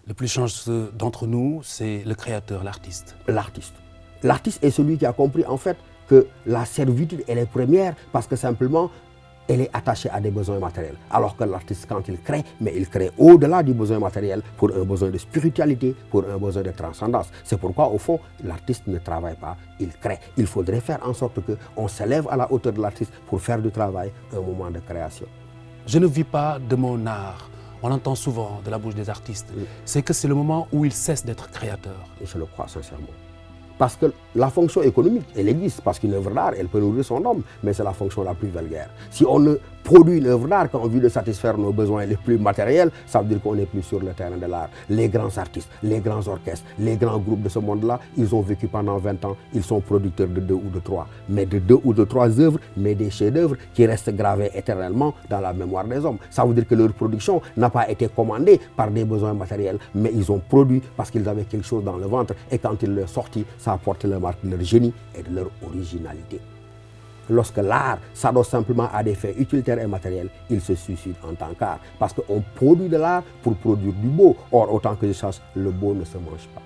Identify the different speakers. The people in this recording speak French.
Speaker 1: Le plus chanceux d'entre nous, c'est le créateur, l'artiste.
Speaker 2: L'artiste. L'artiste est celui qui a compris en fait que la servitude, elle est première parce que simplement, elle est attachée à des besoins matériels. Alors que l'artiste, quand il crée, mais il crée au-delà du besoin matériel pour un besoin de spiritualité, pour un besoin de transcendance. C'est pourquoi, au fond, l'artiste ne travaille pas, il crée. Il faudrait faire en sorte qu'on s'élève à la hauteur de l'artiste pour faire du travail un moment de création.
Speaker 1: Je ne vis pas de mon art. On l'entend souvent de la bouche des artistes.
Speaker 2: Oui.
Speaker 1: C'est que c'est le moment où ils cessent d'être créateurs.
Speaker 2: Et je le crois sincèrement. Parce que la fonction économique, elle existe, parce qu'une œuvre d'art, elle peut nourrir son homme, mais c'est la fonction la plus vulgaire. Si on ne produit une œuvre d'art qu'en vue de satisfaire nos besoins les plus matériels, ça veut dire qu'on n'est plus sur le terrain de l'art. Les grands artistes, les grands orchestres, les grands groupes de ce monde-là, ils ont vécu pendant 20 ans, ils sont producteurs de 2 ou de 3, mais de 2 ou de 3 œuvres, mais des chefs-d'œuvre qui restent gravés éternellement dans la mémoire des hommes. Ça veut dire que leur production n'a pas été commandée par des besoins matériels, mais ils ont produit parce qu'ils avaient quelque chose dans le ventre, et quand ils l'ont sorti, ça apporte la marque de leur génie et de leur originalité. Lorsque l'art s'adosse simplement à des faits utilitaires et matériels, il se suicide en tant qu'art. Parce qu'on produit de l'art pour produire du beau. Or, autant que je sache, le beau ne se mange pas.